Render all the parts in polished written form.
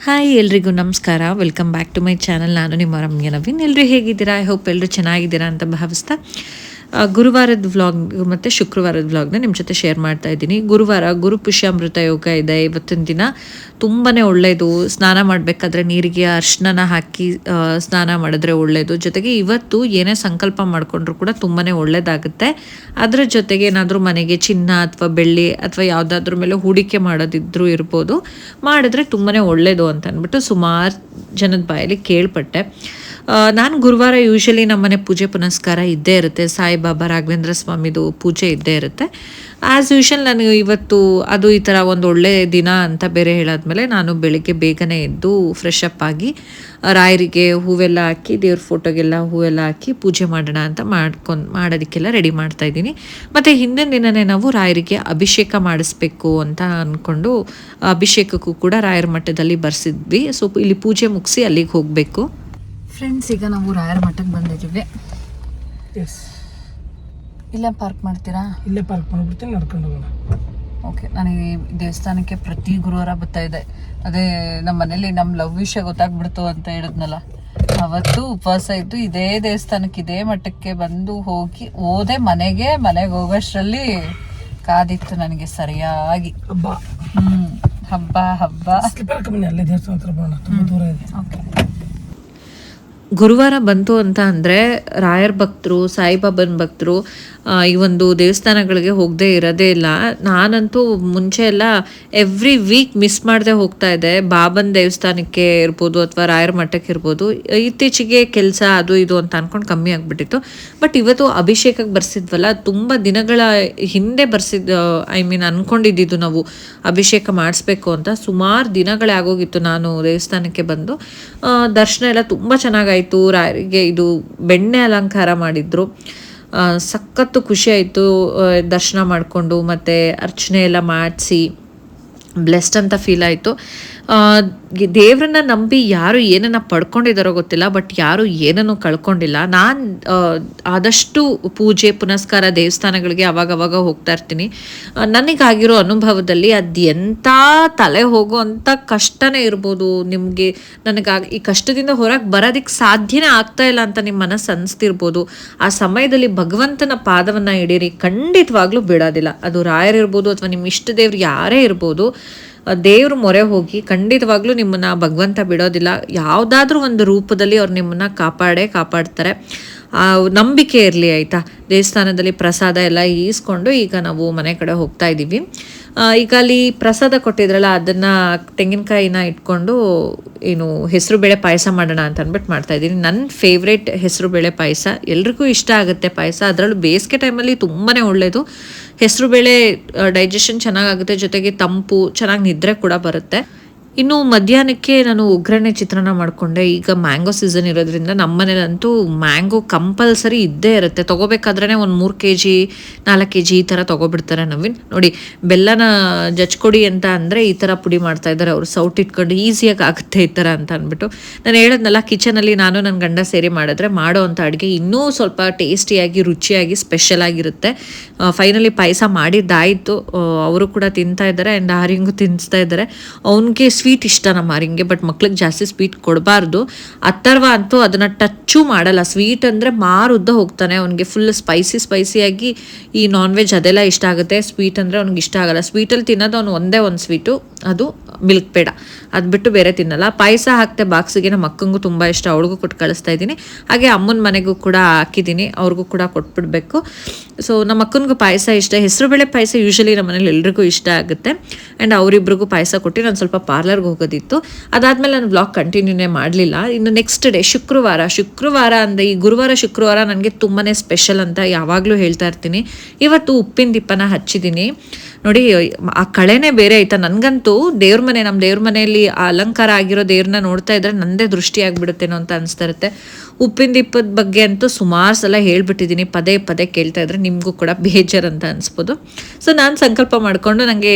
Hi ಎಲ್ರಿಗೂ ನಮಸ್ಕಾರ. Welcome back to my channel. ನಾನು ನಿಮ್ಮ ರಮ್ಯ ನವೀನ್. ಎಲ್ಲರೂ ಹೇಗಿದ್ದೀರಾ? ಐ ಹೋಪ್ ಎಲ್ಲರೂ ಚೆನ್ನಾಗಿದ್ದೀರಾ ಅಂತ ಭಾವಿಸ್ತಾ ಗುರುವಾರದ ವ್ಲಾಗ್ ಮತ್ತು ಶುಕ್ರವಾರದ ವ್ಲಾಗ್ನ ನಿಮ್ಮ ಜೊತೆ ಶೇರ್ ಮಾಡ್ತಾ ಇದ್ದೀನಿ. ಗುರುವಾರ ಗುರು ಪುಷ್ಯಾಮೃತ ಯೋಗ ಇದೆ. ಇವತ್ತಿನ ದಿನ ತುಂಬಾ ಒಳ್ಳೆಯದು. ಸ್ನಾನ ಮಾಡಬೇಕಾದ್ರೆ ನೀರಿಗೆ ಅರ್ಶಿನ ಹಾಕಿ ಸ್ನಾನ ಮಾಡಿದ್ರೆ ಒಳ್ಳೆಯದು. ಜೊತೆಗೆ ಇವತ್ತು ಏನೇ ಸಂಕಲ್ಪ ಮಾಡಿಕೊಂಡ್ರು ಕೂಡ ತುಂಬಾ ಒಳ್ಳೆಯದಾಗುತ್ತೆ. ಅದರ ಜೊತೆಗೆ ಏನಾದರೂ ಮನೆಗೆ ಚಿನ್ನ ಅಥವಾ ಬೆಳ್ಳಿ ಅಥವಾ ಯಾವುದಾದ್ರೂ ಮೇಲೆ ಹೂಡಿಕೆ ಮಾಡೋದಿದ್ರೂ ಇರ್ಬೋದು, ಮಾಡಿದ್ರೆ ತುಂಬಾ ಒಳ್ಳೆಯದು ಅಂತ ಅಂದ್ಬಿಟ್ಟು ಸುಮಾರು ಜನದ ಬಾಯಲ್ಲಿ ಕೇಳ್ಪಟ್ಟೆ. ನಾನು ಗುರುವಾರ ಯೂಶ್ವಲಿ ನಮ್ಮನೆ ಪೂಜೆ ಪುನಸ್ಕಾರ ಇದ್ದೇ ಇರುತ್ತೆ. ಸಾಯಿಬಾಬಾ ರಾಘವೇಂದ್ರ ಸ್ವಾಮಿದು ಪೂಜೆ ಇದ್ದೇ ಇರುತ್ತೆ. ಆ್ಯಸ್ ಯೂಶ್ವಲ್ ನನಗೆ ಇವತ್ತು ಅದು ಈ ಥರ ಒಂದು ಒಳ್ಳೆಯ ದಿನ ಅಂತ ಬೇರೆ ಹೇಳಾದ್ಮೇಲೆ ನಾನು ಬೆಳಿಗ್ಗೆ ಬೇಗನೆ ಎದ್ದು ಫ್ರೆಶ್ ಅಪ್ ಆಗಿ ರಾಯರಿಗೆ ಹೂವೆಲ್ಲ ಹಾಕಿ ದೇವ್ರ ಫೋಟೋಗೆಲ್ಲ ಹೂವೆಲ್ಲ ಹಾಕಿ ಪೂಜೆ ಮಾಡೋಣ ಅಂತ ಮಾಡೋದಕ್ಕೆಲ್ಲ ರೆಡಿ ಮಾಡ್ತಾಯಿದ್ದೀನಿ. ಮತ್ತು ಹಿಂದಿನ ದಿನವೇ ನಾವು ರಾಯರಿಗೆ ಅಭಿಷೇಕ ಮಾಡಿಸ್ಬೇಕು ಅಂತ ಅಂದ್ಕೊಂಡು ಅಭಿಷೇಕಕ್ಕೂ ಕೂಡ ರಾಯರ ಮಠದಲ್ಲಿ ಬರ್ಸಿದ್ವಿ. ಸೊ ಇಲ್ಲಿ ಪೂಜೆ ಮುಗಿಸಿ ಅಲ್ಲಿಗೆ ಹೋಗಬೇಕು. ಫ್ರೆಂಡ್ಸ್, ಈಗ ನಾವು ರಾಯರ ಮಠಕ್ಕೆ ಬಂದಿದ್ದೀವಿ. ಇಲ್ಲೇ ಪಾರ್ಕ್ ಮಾಡ್ತೀರಾ? ಇಲ್ಲೇ ಪಾರ್ಕ್ ಮಾಡಿಬಿಡ್ತೀನಿ, ನಡ್ಕೊಂಡು ಹೋಗೋಣ. ಓಕೆ. ನನಗೆ ದೇವಸ್ಥಾನಕ್ಕೆ ಪ್ರತಿ ಗುರುವಾರ ಬರ್ತಾ ಇದೆ. ಅದೇ ನಮ್ಮ ಮನೇಲಿ ನಮ್ಮ ಲವ್ ವಿಷಯ ಗೊತ್ತಾಗ್ಬಿಡ್ತು ಅಂತ ಹೇಳಿದ್ನಲ್ಲ, ಅವತ್ತು ಉಪವಾಸ ಇದ್ದು ಇದೇ ದೇವಸ್ಥಾನಕ್ಕೆ ಇದೇ ಮಠಕ್ಕೆ ಬಂದು ಹೋದೆ. ಮನೆಗೆ ಹೋಗೋಷ್ಟರಲ್ಲಿ ಕಾದಿತ್ತು ನನಗೆ ಸರಿಯಾಗಿ. ಹಬ್ಬ ಅಲ್ಲೇ ದೇವಸ್ಥಾನ ಹತ್ರ ಬರೋಣ, ತುಂಬ ದೂರ ಇದೆ. ಓಕೆ. ಗುರುವಾರ ಬಂತು ಅಂತ ಅಂದರೆ ರಾಯರ್ ಭಕ್ತರು, ಸಾಯಿಬಾಬನ ಭಕ್ತರು ಈ ಒಂದು ದೇವಸ್ಥಾನಗಳಿಗೆ ಹೋಗದೆ ಇರೋದೇ ಇಲ್ಲ. ನಾನಂತೂ ಮುಂಚೆ ಎಲ್ಲ ಎವ್ರಿ ವೀಕ್ ಮಿಸ್ ಮಾಡದೆ ಹೋಗ್ತಾ ಇದ್ದೆ. ಬಾಬನ ದೇವಸ್ಥಾನಕ್ಕೆ ಇರ್ಬೋದು ಅಥವಾ ರಾಯರ ಮಠಕ್ಕೆ ಇರ್ಬೋದು. ಇತ್ತೀಚೆಗೆ ಕೆಲಸ ಅದು ಇದು ಅಂತ ಅಂದ್ಕೊಂಡು ಕಮ್ಮಿ ಆಗಿಬಿಟ್ಟಿತ್ತು. ಬಟ್ ಇವತ್ತು ಅಭಿಷೇಕಕ್ಕೆ ಬರ್ಸಿದ್ವಲ್ಲ, ತುಂಬ ದಿನಗಳ ಹಿಂದೆ ಅಂದ್ಕೊಂಡಿದ್ದು ನಾವು ಅಭಿಷೇಕ ಮಾಡಿಸ್ಬೇಕು ಅಂತ. ಸುಮಾರು ದಿನಗಳೇ ಆಗೋಗಿತ್ತು ನಾನು ದೇವಸ್ಥಾನಕ್ಕೆ ಬಂದು. ದರ್ಶನ ಎಲ್ಲ ತುಂಬ ಚೆನ್ನಾಗಾಯಿತು. ರಾಯರಿಗೆ ಇದು ಬೆಣ್ಣೆ ಅಲಂಕಾರ ಮಾಡಿದ್ರು. ಸಖತ್ತು ಖುಷಿ ಆಯಿತು ದರ್ಶನ ಮಾಡಿಕೊಂಡು. ಮತ್ತು ಅರ್ಚನೆ ಎಲ್ಲ ಮಾಡಿಸಿ ಬ್ಲೆಸ್ಡ್ ಅಂತ ಫೀಲ್ ಆಯಿತು. ದೇವ್ರನ್ನ ನಂಬಿ ಯಾರು ಏನನ್ನ ಪಡ್ಕೊಂಡಿದ್ದಾರೋ ಗೊತ್ತಿಲ್ಲ, ಬಟ್ ಯಾರು ಏನನ್ನು ಕಳ್ಕೊಂಡಿಲ್ಲ. ನಾನು ಆದಷ್ಟು ಪೂಜೆ ಪುನಸ್ಕಾರ ದೇವಸ್ಥಾನಗಳಿಗೆ ಅವಾಗವಾಗ ಹೋಗ್ತಾ ಇರ್ತೀನಿ. ನನಗಾಗಿರೋ ಅನುಭವದಲ್ಲಿ ಅದು ಎಂಥ ತಲೆ ಹೋಗೋವಂಥ ಕಷ್ಟನೇ ಇರ್ಬೋದು ನಿಮಗೆ. ಈ ಕಷ್ಟದಿಂದ ಹೊರಗೆ ಬರೋದಕ್ಕೆ ಸಾಧ್ಯನೇ ಆಗ್ತಾ ಇಲ್ಲ ಅಂತ ನಿಮ್ಮ ಮನಸ್ಸು ಅನಿಸ್ತಿರ್ಬೋದು. ಆ ಸಮಯದಲ್ಲಿ ಭಗವಂತನ ಪಾದವನ್ನು ಹಿಡೀರಿ, ಖಂಡಿತವಾಗ್ಲೂ ಬಿಡೋದಿಲ್ಲ. ಅದು ರಾಯರಿರ್ಬೋದು ಅಥವಾ ನಿಮ್ಮ ಇಷ್ಟ ದೇವ್ರು ಯಾರೇ ಇರ್ಬೋದು, ದೇವ್ರ ಮೊರೆ ಹೋಗಿ ಖಂಡಿತವಾಗ್ಲೂ ನಿಮ್ಮನ್ನ ಭಗವಂತ ಬಿಡೋದಿಲ್ಲ. ಯಾವುದಾದ್ರೂ ಒಂದು ರೂಪದಲ್ಲಿ ಅವ್ರು ನಿಮ್ಮನ್ನ ಕಾಪಾಡ್ತಾರೆ. ನಂಬಿಕೆ ಇರಲಿ, ಆಯಿತಾ? ದೇವಸ್ಥಾನದಲ್ಲಿ ಪ್ರಸಾದ ಎಲ್ಲ ಈಸ್ಕೊಂಡು ಈಗ ನಾವು ಮನೆ ಕಡೆ ಹೋಗ್ತಾ ಇದ್ದೀವಿ. ಈಗ ಅಲ್ಲಿ ಪ್ರಸಾದ ಕೊಟ್ಟಿದ್ರಲ್ಲ, ಅದನ್ನು ತೆಂಗಿನಕಾಯಿನ ಇಟ್ಕೊಂಡು ಹೆಸರುಬೇಳೆ ಪಾಯಸ ಮಾಡೋಣ ಅಂತ ಅಂದ್ಬಿಟ್ಟು ಮಾಡ್ತಾಯಿದ್ದೀನಿ. ನನ್ನ ಫೇವ್ರೇಟ್ ಹೆಸರುಬೇಳೆ ಪಾಯಸ. ಎಲ್ರಿಗೂ ಇಷ್ಟ ಆಗುತ್ತೆ ಪಾಯಸ. ಅದರಲ್ಲೂ ಬೇಸಿಗೆ ಟೈಮಲ್ಲಿ ತುಂಬಾ ಒಳ್ಳೆಯದು. ಹೆಸರುಬೇಳೆ ಡೈಜೆಷನ್ ಚೆನ್ನಾಗಾಗುತ್ತೆ, ಜೊತೆಗೆ ತಂಪು, ಚೆನ್ನಾಗಿ ನಿದ್ರೆ ಕೂಡ ಬರುತ್ತೆ. ಇನ್ನು ಮಧ್ಯಾಹ್ನಕ್ಕೆ ನಾನು ಒಗ್ಗರಣೆ ಚಿತ್ರಾನ್ನ ಮಾಡಿಕೊಂಡೆ. ಈಗ ಮ್ಯಾಂಗೋ ಸೀಸನ್ ಇರೋದ್ರಿಂದ ನಮ್ಮ ಮನೇಲಂತೂ ಮ್ಯಾಂಗೋ ಕಂಪಲ್ಸರಿ ಇದ್ದೇ ಇರುತ್ತೆ. ತೊಗೋಬೇಕಾದ್ರೆ ಒಂದು 3 kg 4 kg ಈ ಥರ ತೊಗೊಬಿಡ್ತಾರೆ. ನವೀನ್ ನೋಡಿ, ಬೆಲ್ಲನ ಜಚ್ಕೊಡಿ ಅಂತ ಅಂದರೆ ಈ ಥರ ಪುಡಿ ಮಾಡ್ತಾ ಇದ್ದಾರೆ ಅವರು. ಸೌಟ್ ಇಟ್ಕೊಂಡು ಈಸಿಯಾಗಿ ಆಗುತ್ತೆ ಈ ಥರ ಅಂತ ಅಂದ್ಬಿಟ್ಟು. ನಾನು ಹೇಳಿದ್ನಲ್ಲ, ಕಿಚನಲ್ಲಿ ನಾನು ನನ್ನ ಗಂಡ ಸೇರಿ ಮಾಡಿದ್ರೆ ಮಾಡೋ ಅಂಥ ಅಡುಗೆ ಇನ್ನೂ ಸ್ವಲ್ಪ ಟೇಸ್ಟಿಯಾಗಿ, ರುಚಿಯಾಗಿ, ಸ್ಪೆಷಲ್ ಆಗಿರುತ್ತೆ. ಫೈನಲಿ ಪಾಯಸ ಮಾಡಿದ್ದಾಯಿತು. ಅವರು ಕೂಡ ತಿಂತಾ ಇದ್ದಾರೆ. ಆ್ಯಂಡ್ ಆರಿಂಗು ತಿನ್ನಿಸ್ತಾ ಇದ್ದಾರೆ. ಅವನಿಗೆ ಸ್ವೀಟ್ ಇಷ್ಟ ನಮ್ಮ ಆರಿಂಗೆ, ಬಟ್ ಮಕ್ಳಿಗೆ ಜಾಸ್ತಿ ಸ್ವೀಟ್ ಕೊಡಬಾರ್ದು. ಅಥರ್ವ ಅಂತೂ ಅದನ್ನು ಟಚ್ಚು ಮಾಡಲ್ಲ. ಸ್ವೀಟ್ ಅಂದರೆ ಮಾರುದ್ದ ಹೋಗ್ತಾನೆ. ಅವನಿಗೆ ಫುಲ್ ಸ್ಪೈಸಿಯಾಗಿ ಈ ನಾನ್ ವೆಜ್ ಅದೆಲ್ಲ ಇಷ್ಟ ಆಗುತ್ತೆ. ಸ್ವೀಟ್ ಅಂದರೆ ಅವ್ನಿಗೆ ಇಷ್ಟ ಆಗಲ್ಲ. ಸ್ವೀಟಲ್ಲಿ ತಿನ್ನೋದು ಅವ್ನು ಒಂದೇ ಒಂದು ಸ್ವೀಟು, ಅದು ಮಿಲ್ಕ್ ಪೇಡ. ಅದು ಬಿಟ್ಟು ಬೇರೆ ತಿನ್ನಲ್ಲ. ಪಾಯಸ ಹಾಕ್ತೆ ಬಾಕ್ಸಿಗೆ. ನಮ್ಮ ಅಕ್ಕಂಗೂ ತುಂಬ ಇಷ್ಟ, ಅವಳಿಗೂ ಕೊಟ್ಟು ಕಳಿಸ್ತಾ ಇದ್ದೀನಿ. ಹಾಗೆ ಅಮ್ಮನ ಮನೆಗೂ ಕೂಡ ಹಾಕಿದ್ದೀನಿ, ಅವ್ರಿಗೂ ಕೂಡ ಕೊಟ್ಬಿಡ್ಬೇಕು. ಸೊ ನಮ್ಮ ಅಕ್ಕನಿಗೂ ಪಾಯಸ ಇಷ್ಟ. ಹೆಸರುಬೇಳೆ ಪಾಯಸ ಯೂಶ್ವಲಿ ನಮ್ಮ ಮನೇಲಿ ಎಲ್ರಿಗೂ ಇಷ್ಟ ಆಗುತ್ತೆ. ಆ್ಯಂಡ್ ಅವರಿಬ್ರಿಗೂ ಪಾಯಸ ಕೊಟ್ಟು ನಾನು ಸ್ವಲ್ಪ ಪಾರ್ಲರ್ಗೆ ಹೋಗೋದಿತ್ತು. ಅದಾದಮೇಲೆ ನಾನು ವ್ಲಾಗ್ ಕಂಟಿನ್ಯೂನೇ ಮಾಡಲಿಲ್ಲ. ಇನ್ನು ನೆಕ್ಸ್ಟ್ ಡೇ ಶುಕ್ರವಾರ ಅಂದರೆ ಈ ಗುರುವಾರ ಶುಕ್ರವಾರ ನನಗೆ ತುಂಬಾ ಸ್ಪೆಷಲ್ ಅಂತ ಯಾವಾಗಲೂ ಹೇಳ್ತಾ ಇರ್ತೀನಿ. ಇವತ್ತು ಉಪ್ಪಿನ ದೀಪನ ಹಚ್ಚಿದ್ದೀನಿ. ನೋಡಿ, ಆ ಕಳೆನೇ ಬೇರೆ ಆಯ್ತಾ. ನನಗಂತೂ ನಮ್ಮ ದೇವ್ರ ಮನೆಯಲ್ಲಿ ಆ ಅಲಂಕಾರ ಆಗಿರೋ ದೇವ್ರನ್ನ ನೋಡ್ತಾ ಇದ್ರೆ ನನ್ನದೇ ದೃಷ್ಟಿ ಆಗಿಬಿಡುತ್ತೇನೋ ಅಂತ ಅನಿಸ್ತಾ ಇರುತ್ತೆ. ಉಪ್ಪಿನ ದೀಪದ ಬಗ್ಗೆ ಅಂತೂ ಸುಮಾರು ಸಲ ಹೇಳ್ಬಿಟ್ಟಿದ್ದೀನಿ. ಪದೇ ಕೇಳ್ತಾ ಇದ್ರೆ ನಿಮಗೂ ಕೂಡ ಬೇಜಾರಂತ ಅನಿಸ್ಬೋದು. ಸೊ ನಾನು ಸಂಕಲ್ಪ ಮಾಡಿಕೊಂಡು ನನಗೆ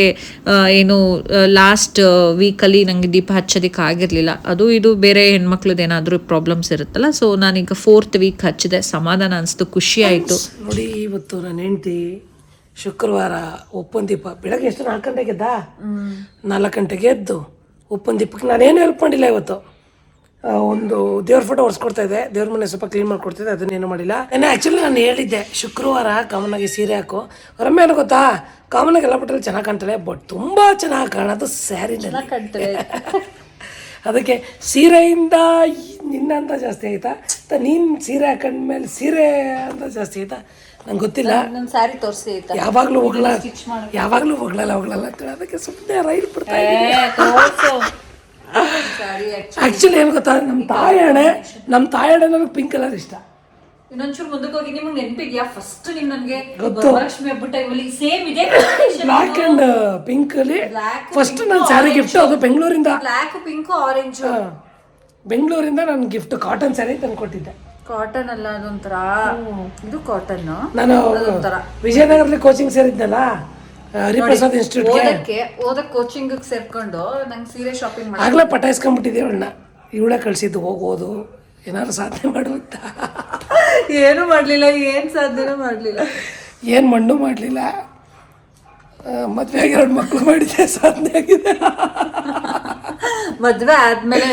ಲಾಸ್ಟ್ ವೀಕಲ್ಲಿ ನನಗೆ ದೀಪ ಹಚ್ಚೋದಕ್ಕೆ ಆಗಿರಲಿಲ್ಲ. ಅದು ಇದು ಬೇರೆ ಹೆಣ್ಮಕ್ಳದ್ದೇನಾದರೂ ಪ್ರಾಬ್ಲಮ್ಸ್ ಇರುತ್ತಲ್ಲ. ಸೊ ನಾನೀಗ 4th ವೀಕ್ ಹಚ್ಚಿದೆ. ಸಮಾಧಾನ ಅನಿಸ್ತು, ಖುಷಿ ಆಯಿತು. ನೋಡಿ, ಇವತ್ತು ನನ್ನ ಹೆಂಡತಿ ಶುಕ್ರವಾರ ಉಪ್ಪಿನ ದೀಪ ಬೆಳಗ್ಗೆ ಎಷ್ಟು 4 ಗಂಟೆಗೆ ಎದ್ದ. 4 ಗಂಟೆಗೆ ಎದ್ದು ಉಪ್ಪಿನ ದೀಪಕ್ಕೆ ನಾನೇನು ಹೆಲ್ಪ್ ಮಾಡಿಲ್ಲ ಇವತ್ತು. ಒಂದು ದೇವ್ರ ಫೋಟೋ ಒರೆಸ್ಕೊಡ್ತಾ ಇದ್ದೆ, ದೇವ್ರ ಮನೆ ಸ್ವಲ್ಪ ಕ್ಲೀನ್ ಮಾಡ್ಕೊಡ್ತಿದ್ದೆ, ಅದನ್ನೇನು ಮಾಡಿಲ್ಲ. ಆ್ಯಕ್ಚುಲಿ ನಾನು ಹೇಳಿದ್ದೆ ಶುಕ್ರವಾರ ಕಾಮನಾಗಿ ಸೀರೆ ಹಾಕು. ರಮ್ಯ ಏನು ಗೊತ್ತಾ, ಕಾಮನಾಗಿ ಎಲ್ಲ ಬಿಟ್ಟಲ್ಲಿ ಚೆನ್ನಾಗಿ ಕಾಣ್ತಾಳೆ, ಬಟ್ ತುಂಬ ಚೆನ್ನಾಗಿ ಕಾಣೋದು ಸ್ಯಾರಿನಲ್ಲಿ ಕಾಣ್ತಾರೆ. ಅದಕ್ಕೆ ಸೀರೆಯಿಂದ ನಿನ್ನ ಅಂತ ಜಾಸ್ತಿ ಆಯ್ತಾ, ನೀನು ಸೀರೆ ಹಾಕೊಂಡ್ಮೇಲೆ ಸೀರೆ ಅಂತ ಜಾಸ್ತಿ ಆಯ್ತಾ ನಂಗೆ ಗೊತ್ತಿಲ್ಲ. ನನ್ನ ಸ್ಯಾರಿ ತೋರಿಸಿ ಆಯ್ತಾ, ಯಾವಾಗಲೂ ಹೋಗ್ಲಲ್ಲ ಅಂತೇಳಿ ಅದಕ್ಕೆ ಸುಮ್ಮನೆ ರೈಲ್ ಬಿಡ್ತಾ ಆ್ಯಕ್ಚುಲಿ ಏನು ಗೊತ್ತಾ, ನಮ್ಮ ತಾಯಣೆ ನನಗೆ ಪಿಂಕ್ ಕಲರ್ ಇಷ್ಟ. ಇನ್ನೊಂಚೂರು ಮುಂದಕ್ಕೆ ಹೋಗಿ ನಿಮಗೆ ನೆನಪಿದ್ಯಾ ಫಸ್ಟ್ ನೀವು ನನಗೆ ಗೊತ್ತು, ವರಲಕ್ಷ್ಮಿ ಹಬ್ಬದ ಟೈಮಲ್ಲಿ ಸೇಮ್ ಇದೆ ಬ್ಲ್ಯಾಕ್ ಅಂಡ್ ಪಿಂಕ್ ಅಲ್ಲಿ ಫಸ್ಟ್ ನಾನು ಸ್ಯಾರಿ ಗಿಫ್ಟ್, ಅದು ಬೆಂಗಳೂರಿಂದ ಬ್ಲ್ಯಾಕ್ ಪಿಂಕ್ ಆರೆಂಜ್, ಬೆಂಗಳೂರಿಂದ ನಾನು ಗಿಫ್ಟ್ ಕಾಟನ್ ಸ್ಯಾರಿ ತಂದು ಕೊಟ್ಟಿದ್ದೆ. ಕಾಟನ್ ಅಲ್ಲ ಅದೊಂಥರ, ಇದು ಕಾಟನ್. ನಾನು ವಿಜಯನಗರದಲ್ಲಿ ಕೋಚಿಂಗ್ ಸೇರಿದ್ನಲ್ಲ ಹರಿಪ್ರಸಾದ್ ಇನ್ಸ್ಟಿಟ್ಯೂಟ್ಗೆ, ಓದಕ್ಕೆ ಕೋಚಿಂಗ್ ಸೇರ್ಕೊಂಡು ನಂಗೆ ಸೀರೆ ಶಾಪಿಂಗ್ ಮಾಡಿ ಆಗ್ಲೇ ಪಟಾಯಿಸ್ಕೊಂಡ್ಬಿಟ್ಟಿದ್ದೆ ಅವಳನ್ನ. ಇವಳೇ ಕಳ್ಸಿದ್ದು ಹೋಗೋದು ಏನಾದ್ರು ಸಾಧನೆ ಮಾಡುವಂತ. ಏನು ಮಾಡ್ಲಿಲ್ಲ, ಏನ್ ಸಾಧನೆ ಮಾಡ್ಲಿಲ್ಲ, ಏನು ಮಣ್ಣು ಮಾಡಲಿಲ್ಲ. ಮದುವೆ ಆಗಿ 2 ಮಕ್ಕಳು ಮಾಡಿದ್ದೆ, ಸಾಧನೆ ಆಗಿದೆ. ಮದ್ವೆ ಆದ್ಮೇಲೆ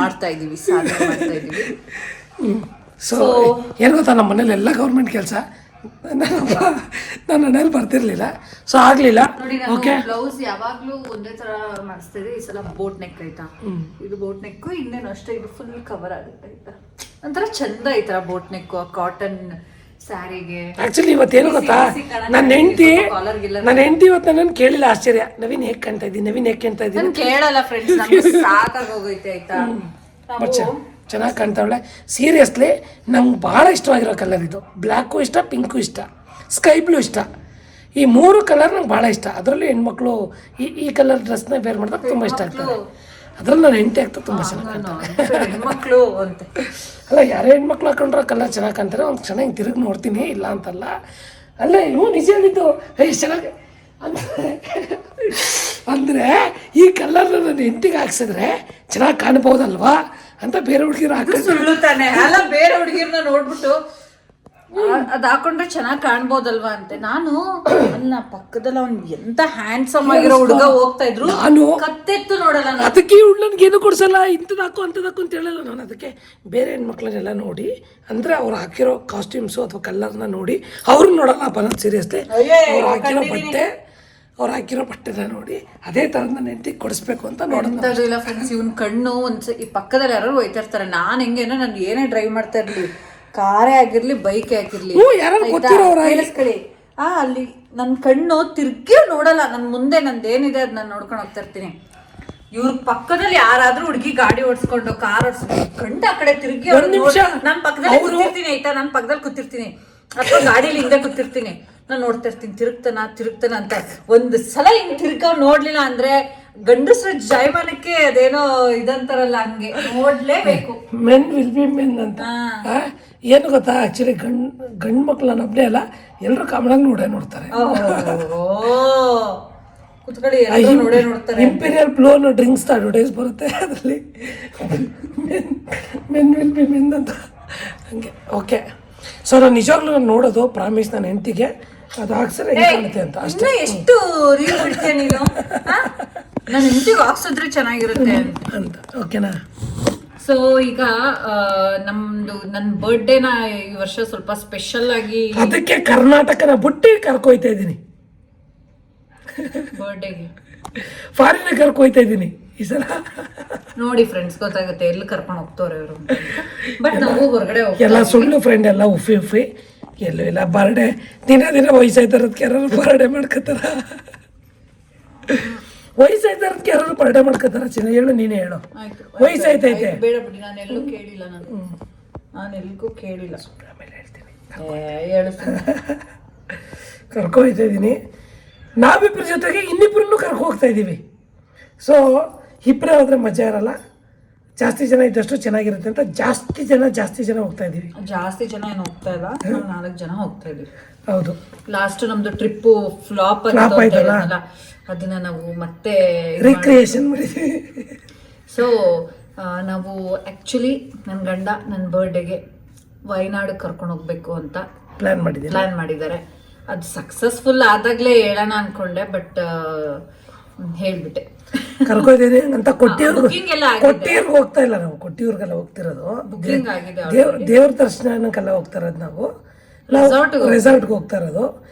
ಮಾಡ್ತಾ ಇದೀವಿ, ಸಾಧನೆ ಮಾಡ್ತಾ ಇದೀವಿ. ಸೊ ಏನು ಗೊತ್ತಾ, ನಮ್ಮ ಮನೇಲಿ ಎಲ್ಲ ಗೌರ್ಮೆಂಟ್ ಕೆಲಸ, ನನ್ನ ಮನೇಲಿ ಬರ್ತಿರ್ಲಿಲ್ಲ, ಸೊ ಆಗ್ಲಿಲ್ಲ. ಓಕೆ, ಬ್ಲೌಸ್ ಯಾವಾಗ್ಲೂ ಒಂದೇ ತರ ಮಾಡಿಸ್ತಿದ್ದೆ, ಈ ಸಲ ಬೋಟ್ ನೆಕ್ ಆಯ್ತಾ, ಇದು ಬೋಟ್ ನೆಕ್, ಇನ್ನೇನು ಅಷ್ಟೇ, ಇದು ಫುಲ್ ಕವರ್ ಆಗುತ್ತೆ ಆಯ್ತಾ, ಒಂಥರ ಚಂದ ಈ ತರ ಬೋಟ್ ನೆಕ್ ಕಾಟನ್ ಸ್ಯಾರಿಗೆ. ಆಕ್ಚುಲಿ ಇವತ್ತೇನು ಗೊತ್ತಾ, ನನ್ನ ಹೆಂಡತಿ ಇವತ್ತು ನನ್ನನ್ನು ಕೇಳಿಲ್ಲ, ಆಶ್ಚರ್ಯ, ನವೀನ್ ಹೇಗೆ ಕಾಣ್ತಾ ಇದ್ದೀನಿ ಕೇಳಲ್ಲ ಫ್ರೆಂಡ್ಸ್, ಸಾಕಾಗೋಗೈತೆ ಆಯ್ತಾ. ಚೆನ್ನಾಗಿ ಕಾಣ್ತಾವಳೆ. ಸೀರಿಯಸ್ಲಿ ನಂಗೆ ಭಾಳ ಇಷ್ಟವಾಗಿರೋ ಕಲರ್ ಇದು. ಬ್ಲ್ಯಾಕು ಇಷ್ಟ, ಪಿಂಕು ಇಷ್ಟ, ಸ್ಕೈ ಬ್ಲೂ ಇಷ್ಟ. ಈ 3 ಕಲರ್ ನಂಗೆ ಭಾಳ ಇಷ್ಟ. ಅದರಲ್ಲಿ ಹೆಣ್ಮಕ್ಳು ಈ ಕಲರ್ ಡ್ರೆಸ್ನ ಬೇರೆ ಮಾಡಿದಾಗ ತುಂಬ ಇಷ್ಟ ಆಗ್ತದೆ. ಅದ್ರಲ್ಲಿ ನಾನು ಹೆಂಡತಿ ಆಗ್ತದೆ, ತುಂಬ ಚೆನ್ನಾಗಿ ಕಾಣ್ತಾರೆ ಹೆಣ್ಮಕ್ಳು ಅಂತ ಅಲ್ಲ, ಯಾರೇ ಹೆಣ್ಮಕ್ಳು ಹಾಕೊಂಡ್ರೆ ಕಲರ್ ಚೆನ್ನಾಗಿ ಕಾಣ್ತಾರೆ. ಒಂದು ಚೆನ್ನಾಗಿ ತಿರುಗಿ ನೋಡ್ತೀನಿ, ಇಲ್ಲ ಅಂತಲ್ಲ. ಅಲ್ಲೇ ಇವು ನಿಜ ಹೇಳಿದ್ದು, ಚೆನ್ನಾಗಿ ಅಂದರೆ ಈ ಕಲರ್ ನನ್ನ ಹೆಂಡತಿಗೆ ಹಾಕ್ಸಿದ್ರೆ ಚೆನ್ನಾಗಿ ಕಾಣ್ಬೋದಲ್ವಾ ಅಂತ ಬೇರೆ ಹುಡುಗಿರು ಸುಳ್ಳು ತಾನೆ ಅಲ್ಲ, ಬೇರೆ ಹುಡುಗಿರ್ನ ನೋಡ್ಬಿಟ್ಟು ಅದ್ ಹಾಕೊಂಡ್ರೆ ಚೆನ್ನಾಗಿ ಕಾಣ್ಬೋದಲ್ವಾ ಅಂತ. ನಾನು ಅಲ್ಲ, ಪಕ್ಕದಲ್ಲಿ ಅವ್ನು ಎಂತ ಹ್ಯಾಂಡ್ಸಮ್ ಆಗಿರೋ ಹುಡುಗ ಹೋಗ್ತಾ ಇದ್ರು, ನಾನು ಕತ್ತೆತ್ತು ನೋಡಲ್ಲ. ಅದಕ್ಕೆ ಇವಳು ನನ್ಗೇನು ಕೊಡ್ಸಲ್ಲ, ಇಂಥದ್ದು ಹಾಕು ಅಂತ ಹೇಳಲ್ಲ ನಾನು. ಅದಕ್ಕೆ ಬೇರೆ ಹೆಣ್ಮಕ್ಳನ್ನೆಲ್ಲ ನೋಡಿ, ಅಂದರೆ ಅವ್ರು ಹಾಕಿರೋ ಕಾಸ್ಟ್ಯೂಮ್ಸು ಅಥವಾ ಕಲರ್ನ ನೋಡಿ ಅವ್ರು ನೋಡಲ್ಲ. ಬರೋದು ಸೀರಿಯಸ್ಲಿ, ಅವ್ರು ಹಾಕಿರೋ ಬಟ್ಟೆನ ನೋಡಿ ಅದೇ ಥರದ ನನ್ನ ಹೆಂಡತಿಗೆ ಕೊಡಿಸ್ಬೇಕು ಅಂತ ನೋಡೋದಿಲ್ಲ ಫ್ರೆಂಡ್ಸ್. ಇವ್ನ ಕಣ್ಣು ಈ ಪಕ್ಕದಲ್ಲಿ ಯಾರು ಹೋಯ್ತಾ ಇರ್ತಾರೆ. ನಾನು ಹೆಂಗೇನೋ, ನಾನು ಏನೇ ಡ್ರೈವ್ ಮಾಡ್ತಾ ಇರ್ಲಿ, ಕಾರೇ ಆಗಿರ್ಲಿ, ಬೈಕ್ ಆಗಿರ್ಲಿ, ಕೇಳಿಸ್ಕೊಳ್ಳಿ, ಅಲ್ಲಿ ನನ್ನ ಕಣ್ಣು ತಿರ್ಗಿ ನೋಡಲ್ಲ. ನನ್ನ ಮುಂದೆ ನಂದೇನಿದೆ ಅದ್ ನಾನು ನೋಡ್ಕೊಂಡು ಹೋಗ್ತಾ ಇರ್ತೀನಿ. ಇವ್ರ ಪಕ್ಕದಲ್ಲಿ ಯಾರಾದ್ರೂ ಹುಡುಗಿ ಗಾಡಿ ಓಡಿಸ್ಕೊಂಡು ಕಾರ್ ಓಡಿಸ್ಕೊಂಡು ಗಂಡ ಆ ಕಡೆ ತಿರ್ಗಿ ನಾನು ಪಕ್ಕದಲ್ಲಿ ಕೂತಿರ್ತೀನಿ ಆಯ್ತಾ, ನಾನು ಪಕ್ಕದಲ್ಲಿ ಕೂತಿರ್ತೀನಿ ಅಥವಾ ಗಾಡಿಲಿ ಹಿಂದೆ ಕೂತಿರ್ತೀನಿ, ನಾನು ನೋಡ್ತಾ ಇರ್ತೀನಿ, ತಿರುಗ್ತಾನ ಅಂತ. ಒಂದು ಸಲ ಹಿಂಗ್ ತಿರ್ಗ ನೋಡ್ಲಿಲ್ಲ ಅಂದ್ರೆ ಗಂಡಸ್ರ ಜಾಯಮಾನಕ್ಕೆ ಅದೇನೋ ಇದಂತಾರಲ್ಲ, ಹಂಗೆ ನೋಡ್ಲೇಬೇಕು. ಮೆನ್ ವಿಲ್ ಬಿ ಮೆನ್ ಅಂತ. ಏನು ಗೊತ್ತಾ, ಆಕ್ಚುಲಿ ಗಂಡು ಮಕ್ಳು ನಾನು ಒಬ್ಬನೇ ಅಲ್ಲ, ಎಲ್ಲರೂ ಕಾಮನಾಗಿ ನೋಡ್ತಾರೆ. ಕುತ್ಕೊಳ್ಳಿ, ನೋಡ್ತಾರೆ. ಇಂಪೀರಿಯಲ್ ಬ್ಲೂ ಅನ್ನೋ ಡ್ರಿಂಕ್ಸ್ ಅಡ್ವರ್ಟೈಸ್ ಬರುತ್ತೆ, ಅದರಲ್ಲಿ ಮೆನ್ ವಿಲ್ ಬಿ ಮೆನ್ ಅಂತ ಹಂಗೆ. ಓಕೆ, ಸೊ ನಾನು ನಿಜವಾಗ್ಲೂ ನಾನು ನೋಡೋದು ಪ್ರಾಮಿಸ್ ನನ್ನ ಹೆಂಡತಿಗೆ, ಅದು ಹಾಕ್ಸರೆ ಕಾಣುತ್ತೆ ಅಂತ ಅಷ್ಟೇ. ಎಷ್ಟು ರೀಲ್ ಬಿಡ್ತೀಯ ನೀನು, ನನ್ನ ಹೆಂಡತಿಗೆ ಹಾಕ್ಸಿದ್ರೆ ಚೆನ್ನಾಗಿರುತ್ತೆ ಅಂತ. ಓಕೆನಾ? ಸೊ ಈಗ ನನ್ನ ಬರ್ಡೇನ ಈ ವರ್ಷ ಸ್ವಲ್ಪ ಸ್ಪೆಷಲ್ ಆಗಿ, ಅದಕ್ಕೆ ಕರ್ನಾಟಕನ ಬುಟ್ಟಿ ಕರ್ಕೊಯ್ತಾ ಇದ್ದೀನಿ. ಬರ್ಡೇಗೆ ಫಾರಿನ್ ಕರ್ಕೊಯ್ತಾ ಇದ್ದೀನಿ ಈ ಸಲ. ನೋಡಿ ಫ್ರೆಂಡ್ಸ್, ಗೊತ್ತಾಗುತ್ತೆ ಎಲ್ಲಿ ಕರ್ಕೊಂಡು ಹೋಗ್ತವ್ರೆ ಅವರು. ಬಟ್ ನಾವು ಹೊರಗಡೆ ಎಲ್ಲ ಸುಳ್ಳು ಫ್ರೆಂಡ್, ಎಲ್ಲ ಉಫಿ ಎಲ್ಲೂ ಇಲ್ಲ. ಬರ್ಡೇ ದಿನ ವಯಸ್ಸಾಯ್ತಾರದಕ್ಕೆ ಯಾರು ಬರ್ಡೇ ಮಾಡ್ಕೋತಾರ, ವಯಸ್ಸಾಯ್ತಾರದಕ್ಕೆ ಯಾರು ಬರ್ಡೇ ಮಾಡ್ಕೋತಾರ. ಚಿನ್ನ ಹೇಳು, ನೀನೇ ಹೇಳು. ವಯಸ್ಸಾಯ್ತೈತೆ, ಬೇಡ ಬಿಡಿ, ನಾನು ಎಲ್ಲೂ ಕೇಳಿಲ್ಲ, ನಾನು ಎಲ್ಗೂ ಕೇಳಿಲ್ಲ. ಆಮೇಲೆ ಹೇಳ್ತೀನಿ. ಕರ್ಕೊಯ್ತಾ ಇದ್ದೀನಿ. ನಾವಿಬ್ಬರ ಜೊತೆಗೆ ಇನ್ನಿಬ್ಬರನ್ನು ಕರ್ಕೊ ಹೋಗ್ತಾ ಇದ್ದೀವಿ. ಸೊ ಇಬ್ಬರೇ ಹೋದ್ರೆ ಮಜಾ ಇರಲ್ಲ, ಜಾಸ್ತಿ ಜನ ಇದ್ದಷ್ಟು ಚೆನ್ನಾಗಿರುತ್ತೆ ಅಂತ ಜಾಸ್ತಿ ಜನ ಹೋಗ್ತಾ ಇದ್ದೀವಿ. ಜಾಸ್ತಿ ಜನ ಏನು ಹೋಗ್ತಾ ಇಲ್ಲ, ನಾವು 4 ಜನ ಹೋಗ್ತಾ ಇದೀವಿ. ಹೌದು, ಲಾಸ್ಟ್ ನಮ್ದು ಟ್ರಿಪ್ಪು ಫ್ಲಾಪ್ ಆಯ್ತಲ್ಲ, ಅದನ್ನ ನಾವು ಮತ್ತೆ ರಿಕ್ರಿಯೇಷನ್ ಮಾಡಿದ್ವಿ. ಸೊ ನಾವು ಆ್ಯಕ್ಚುಲಿ ನನ್ನ ಗಂಡ ನನ್ನ ಬರ್ಡೇಗೆ ವಯನಾಡು ಕರ್ಕೊಂಡು ಹೋಗ್ಬೇಕು ಅಂತ ಪ್ಲ್ಯಾನ್ ಮಾಡಿದ್ದಾರೆ. ಅದು ಸಕ್ಸಸ್ಫುಲ್ ಆದಾಗಲೇ ಹೇಳೋಣ ಅಂದ್ಕೊಂಡೆ, ಬಟ್ ಹೇಳಿಬಿಟ್ಟೆ. ಕರ್ಕೊಯ್ತೀನಿ ಅಂತ Booking ಎಲ್ಲ ಆಗಿದೆ. ಕೊಟ್ಟಿಯೂರ್ಗೆ ಹೋಗ್ತಾ ಇಲ್ಲ ನಾವು, ಕೊಟ್ಟಿಯೂರ್ಗೆಲ್ಲ ಹೋಗ್ತಿರೋದು ಬುಕಿಂಗ್ ಆಗಿದೆ. ದೇವ್ರ ದರ್ಶನಕ್ಕೆಲ್ಲ ಹೋಗ್ತಾ ಇರೋದು ನಾವು ರೆಸಾರ್ಟ್ಗೆ ಹೋಗ್ತಾ ಇರೋದು.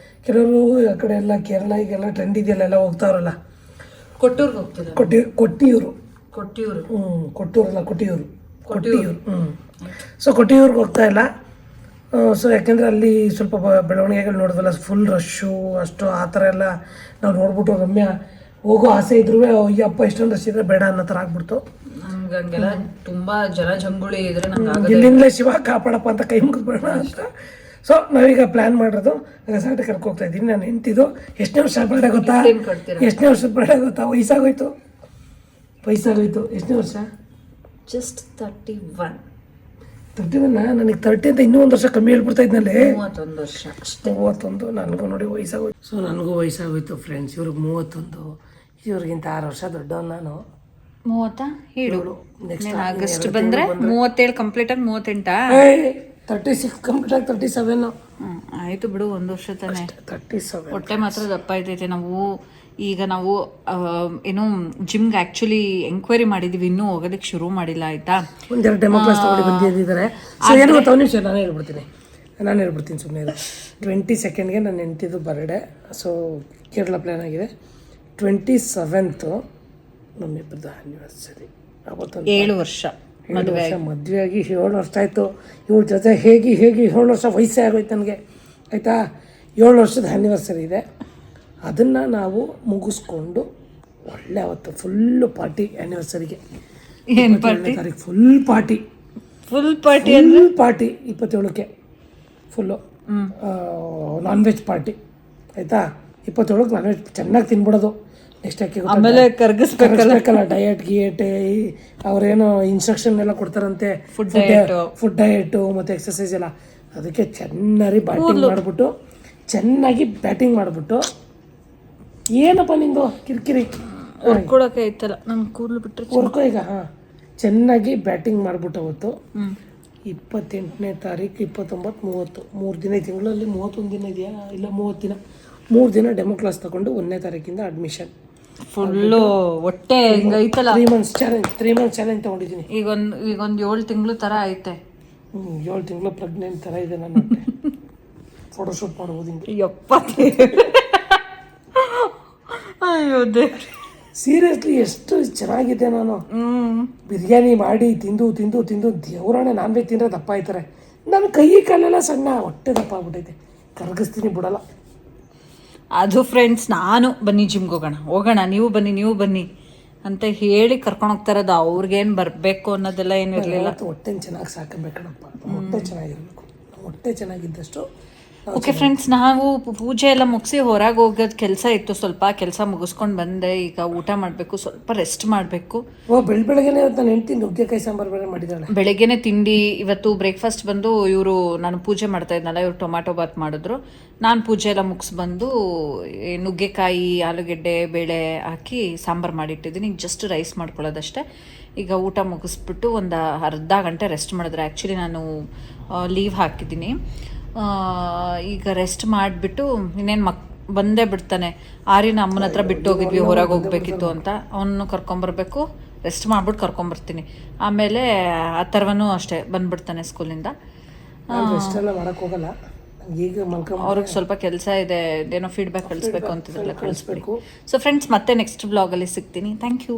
ಕೆಲವರು ಆ ಕಡೆ ಎಲ್ಲ ಕೇರಳ ಈಗೆಲ್ಲ ಟ್ರೆಂಡ್ ಇದೆಯಲ್ಲ ಎಲ್ಲ ಹೋಗ್ತಾವ್ರಲ್ಲ. ಕೊಟ್ಟೂರ್ಗೆ ಹೋಗ್ತಿಲ್ಲ, ಕೊಟ್ಟಿಯೂರು ಕೊಟ್ಟಿಯೂರು. ಕೊಟ್ಟೂರಲ್ಲ ಕೊಟ್ಟಿಯೂರು ಸೊ ಕೊಟ್ಟಿಯೂರ್ಗೆ ಹೋಗ್ತಾ ಇಲ್ಲ. ಸೊ ಯಾಕೆಂದರೆ ಅಲ್ಲಿ ಸ್ವಲ್ಪ ಬೆಳವಣಿಗೆಗಳು ನೋಡಿದ್ವಲ್ಲ, ಫುಲ್ ರಶ್ಶು ಅಷ್ಟು ಆ ಥರ ಎಲ್ಲ ನಾವು ನೋಡ್ಬಿಟ್ಟು ರಮ್ಯ ಹೋಗೋ ಆಸೆ ಇದ್ರೂ ಅಯ್ಯಪ್ಪ ಇಷ್ಟೊಂದು ರಶ್ ಇದ್ರೆ ಬೇಡ ಅನ್ನೋ ಥರ ಆಗ್ಬಿಡ್ತು. ನಮ್ಗೆ ಹಂಗೆಲ್ಲ ತುಂಬಾ ಜನಜಂಗುಳಿ ಇದ್ರೆ ನಂಗೆ ಇಲ್ಲಿಂದಲೇ ಶಿವ ಕಾಪಾಡಪ್ಪ ಅಂತ ಕೈ ಮುಗಿದ್ಬೇಡ ಅಂತ. ಸೊ ನಾವೀಗ ಪ್ಲ್ಯಾನ್ ಮಾಡಿರೋದು ರೆಸಾರ್ಟ್ ಕರ್ಕೊ ಹೋಗ್ತಾ ಇದ್ದೀನಿ. ನಾನು ಹೆಂಡ್ತಿದ್ದು ಎಷ್ಟನೇ ವರ್ಷ ಬರ್ಡೇ ಗೊತ್ತಾ? ಎಷ್ಟನೇ ವರ್ಷದ ಬರ್ಡೇ ಗೊತ್ತಾ? ವಯಸ್ಸಾಗೋಯ್ತು. ಎಷ್ಟನೇ ವರ್ಷ? ಜಸ್ಟ್ 31. 31. ನನಗೆ 30 ಅಂತ ಇನ್ನೂ ಒಂದು ವರ್ಷ ಕಮ್ಮಿ ಹೇಳ್ಬಿಡ್ತಾ ಇದ್ನಲ್ಲಿ. 31 ವರ್ಷ ಅಷ್ಟೇ. 31. ನನಗೂ ನೋಡಿ ವಯಸ್ಸಾಗೋಯ್ತು. ಸೊ ನನಗೂ ವಯಸ್ಸಾಗೋಯ್ತು ಫ್ರೆಂಡ್ಸ್. ಇವ್ರಿಗೆ 31, ಇವ್ರಿಗಿಂತ 6 ವರ್ಷ ದೊಡ್ಡವನು ನಾನು. 30 ಹೇಳು. ನೆಕ್ಸ್ಟ್ ಆಗಸ್ಟ್ ಬಂದ್ರೆ 37 ಕಂಪ್ಲೀಟ್ ಆಗಿ 38. 36 ಕಂಪ್ಲೀಟ್ ಆಗಿ 37. ಆಯ್ತು ಬಿಡು, ಒಂದು ವರ್ಷ ತಾನೆ. 37. ಹೊಟ್ಟೆ ಮಾತ್ರ ದಪ್ಪ ಐತೈತೆ. ನಾವು ಏನು ಜಿಮ್ಗೆ ಆ್ಯಕ್ಚುಲಿ ಎಂಕ್ವೈರಿ ಮಾಡಿದ್ದೀವಿ, ಇನ್ನೂ ಹೋಗೋದಕ್ಕೆ ಶುರು ಮಾಡಿಲ್ಲ. ಆಯಿತಾ, ಒಂದೆರಡು ಡೆಮೋ ಕ್ಲಾಸ್ ತೊಗೊಂಡು ಬಂದಿದ್ದಾರೆ. ಸೊ ಏನು ಗೊತ್ತಾ, ಒಂದು ನಿಮಿಷ ನಾನು ಹೇಳ್ಬಿಡ್ತೀನಿ ಸುಮ್ಮನೆ. 22ಗೆ ನನ್ನ ಹೆಂಡ್ತಿದ್ದು ಬರ್ಡೇ. ಸೊ ಕೇರಳ ಪ್ಲ್ಯಾನ್ ಆಗಿದೆ. 27th ನಮ್ಮಿಬ್ಬರದ್ದು anniversary. ಅವತ್ತೊಂದು 7 ವರ್ಷ ಮದುವೆ ಆಗಿ 7 ವರ್ಷ ಆಯಿತು. ಇವ್ರ ಜೊತೆ ಹೇಗೆ 7 ವರ್ಷ ವಯಸ್ಸೇ ಆಗೋಯ್ತು ನನಗೆ. ಆಯಿತಾ, 7 ವರ್ಷದ ಆ್ಯನಿವರ್ಸರಿ ಇದೆ. ಅದನ್ನು ನಾವು ಮುಗಿಸ್ಕೊಂಡು ಒಳ್ಳೆ ಅವತ್ತು ಫುಲ್ಲು ಪಾರ್ಟಿ. ಆ್ಯನಿವರ್ಸರಿಗೆ ಏನು ಪಾರ್ಟಿ? ಫುಲ್ ಪಾರ್ಟಿ 27ಕ್ಕೆ ಫುಲ್ಲು ನಾನ್ ವೆಜ್ ಪಾರ್ಟಿ. ಆಯಿತಾ, 27ಕ್ಕೆ ನಾನ್ ವೆಜ್ ಚೆನ್ನಾಗಿ ತಿನ್ಬಿಡೋದು. ನೆಕ್ಸ್ಟ್ ಯಾಕೆ ಆಮೇಲೆ ಕರ್ಗಿಸ್ಬೇಕಲ್ಲ, ಡಯಟ್ ಅವರೇನೋ ಇನ್ಸ್ಟ್ರಕ್ಷನ್ ಎಲ್ಲ ಕೊಡ್ತಾರಂತೆ, ಫುಡ್ ಡಯಟು ಮತ್ತು ಎಕ್ಸಸೈಸ್ ಎಲ್ಲ. ಅದಕ್ಕೆ ಚೆನ್ನಾಗಿ ಬ್ಯಾಟಿಂಗ್ ಮಾಡಿಬಿಟ್ಟು ಏನಪ್ಪ ನಿಂದು ಕಿರಿಕಿರಿ ಹೊರ್ಕೊಳಕ್ಕೆ ಐತಲ್ಲ, ನನ್ನ ಕೂದಲು ಬಿಟ್ಟರೆ ಹೊರ್ಕೊ ಈಗ. ಚೆನ್ನಾಗಿ ಬ್ಯಾಟಿಂಗ್ ಮಾಡಿಬಿಟ್ಟು ಅವತ್ತು 28ನೇ ತಾರೀಕು 29, 30 3 ದಿನ. ಈ ತಿಂಗಳಲ್ಲಿ 31 ದಿನ ಇದೆಯಾ? ಇಲ್ಲ 30 ದಿನ. 3 ದಿನ ಡೆಮೋ ಕ್ಲಾಸ್ ತಗೊಂಡು 1ನೇ ತಾರೀಕಿಂದ ಅಡ್ಮಿಷನ್. ಫುಲ್ಲು ಹೊಟ್ಟೆ ಹಿಂಗೈತಲ್ಲ. 3 ಮಂತ್ಸ್ ಚಾಲೆಂಜ್ ತೊಗೊಂಡಿದ್ದೀನಿ. ಈಗ ಒಂದು 7 ತಿಂಗಳು ಥರ ಐತೆ. 7 ತಿಂಗಳು ಪ್ರೆಗ್ನೆಂಟ್ ಥರ ಇದೆ ನನ್ನ ಹೊಟ್ಟೆ. ಫೋಟೋಶೂಟ್ ಮಾಡ್ಬೋದು ಹಿಂಗೆ. ಯಪ್ಪ ಅಯ್ಯೋ ದೇವ್ರೆ, ಸೀರಿಯಸ್ಲಿ ಎಷ್ಟು ಚೆನ್ನಾಗಿದೆ. ನಾನು ಬಿರಿಯಾನಿ ಮಾಡಿ ತಿಂದು ದೇವರಾಣೆ ನಾನ್ ವೆಜ್ ತಿಂದರೆ ದಪ್ಪ ಆಯ್ತಾರೆ. ನನ್ನ ಕೈ ಕಾಲೆಲ್ಲ ಸಣ್ಣ, ಹೊಟ್ಟೆ ದಪ್ಪ ಆಗ್ಬಿಟ್ಟೈತೆ. ಕರಗಿಸ್ತೀನಿ, ಬಿಡಲ್ಲ. ಅದು ಫ್ರೆಂಡ್ಸ್, ನಾನು ಬನ್ನಿ ಜಿಮ್ಗೆ ಹೋಗೋಣ, ನೀವು ಬನ್ನಿ ಅಂತ ಹೇಳಿ ಕರ್ಕೊಂಡು ಹೋಗ್ತಾ ಇರೋದು. ಅವ್ರಿಗೇನು ಬರಬೇಕು ಅನ್ನೋದೆಲ್ಲ ಏನು ಇರಲಿಲ್ಲ. ಹೊಟ್ಟೆ ಚೆನ್ನಾಗಿ ಸಾಕಬೇಕಣಪ್ಪ. ಹೊಟ್ಟೆ ಚೆನ್ನಾಗಿರಬೇಕು. ಹೊಟ್ಟೆ ಚೆನ್ನಾಗಿದ್ದಷ್ಟು. ಓಕೆ ಫ್ರೆಂಡ್ಸ್, ನಾವು ಪೂಜೆ ಎಲ್ಲ ಮುಗಿಸಿ ಹೊರಗೆ ಹೋಗೋದು ಕೆಲಸ ಇತ್ತು. ಸ್ವಲ್ಪ ಕೆಲಸ ಮುಗಿಸ್ಕೊಂಡು ಬಂದೆ. ಈಗ ಊಟ ಮಾಡಬೇಕು, ಸ್ವಲ್ಪ ರೆಸ್ಟ್ ಮಾಡಬೇಕು. ಬೆಳಗ್ಗೆನೇ ನಾನು ಹೆಂಡ್ತಿ ನುಗ್ಗೆಕಾಯಿ ಸಾಂಬಾರು ಬೇರೆ ಮಾಡಿದ್ದಾಳೆ. ಬೆಳಗ್ಗೆನೆ ತಿಂಡಿ. ಇವತ್ತು ಬ್ರೇಕ್ಫಾಸ್ಟ್ ಬಂದು ಇವರು, ನಾನು ಪೂಜೆ ಮಾಡ್ತಾ ಇದ್ನಲ್ಲ, ಇವರು ಟೊಮ್ಯಾಟೊ ಬಾತ್ ಮಾಡಿದ್ರು. ನಾನು ಪೂಜೆ ಎಲ್ಲ ಮುಗಿಸ್ಬಂದು ನುಗ್ಗೆಕಾಯಿ, ಆಲೂಗೆಡ್ಡೆ, ಬೇಳೆ ಹಾಕಿ ಸಾಂಬಾರು ಮಾಡಿಟ್ಟಿದ್ದೀನಿ. ಈಗ ಜಸ್ಟ್ ರೈಸ್ ಮಾಡ್ಕೊಳ್ಳೋದಷ್ಟೇ. ಈಗ ಊಟ ಮುಗಿಸ್ಬಿಟ್ಟು ಒಂದು ಅರ್ಧ ಗಂಟೆ ರೆಸ್ಟ್ ಮಾಡಿದ್ರೆ. ಆ್ಯಕ್ಚುಲಿ ನಾನು ಲೀವ್ ಹಾಕಿದ್ದೀನಿ. ಈಗ ರೆಸ್ಟ್ ಮಾಡಿಬಿಟ್ಟು ಇನ್ನೇನು ಬಂದೇ ಬಿಡ್ತಾನೆ. ಆರ್ಯನ ಅಮ್ಮನ ಹತ್ರ ಬಿಟ್ಟು ಹೋಗಿದ್ವಿ, ಹೊರಗೆ ಹೋಗ್ಬೇಕಿತ್ತು ಅಂತ. ಅವನು ಕರ್ಕೊಂಬರ್ಬೇಕು. ರೆಸ್ಟ್ ಮಾಡ್ಬಿಟ್ಟು ಕರ್ಕೊಂಬರ್ತೀನಿ. ಆಮೇಲೆ ಅಥರ್ವನೂ ಅಷ್ಟೇ ಬಂದ್ಬಿಡ್ತಾನೆ ಸ್ಕೂಲಿಂದ. ಅವ್ರಿಗೆ ಸ್ವಲ್ಪ ಕೆಲಸ ಇದೆ, ಏನೋ ಫೀಡ್ಬ್ಯಾಕ್ ಕಳಿಸ್ಬೇಕು ಅಂತಿದ್ರಲ್ಲ, ಕಳಿಸ್ಬೇಕು. ಸೊ ಫ್ರೆಂಡ್ಸ್, ಮತ್ತೆ ನೆಕ್ಸ್ಟ್ ಬ್ಲಾಗಲ್ಲಿ ಸಿಗ್ತೀನಿ. Thank you.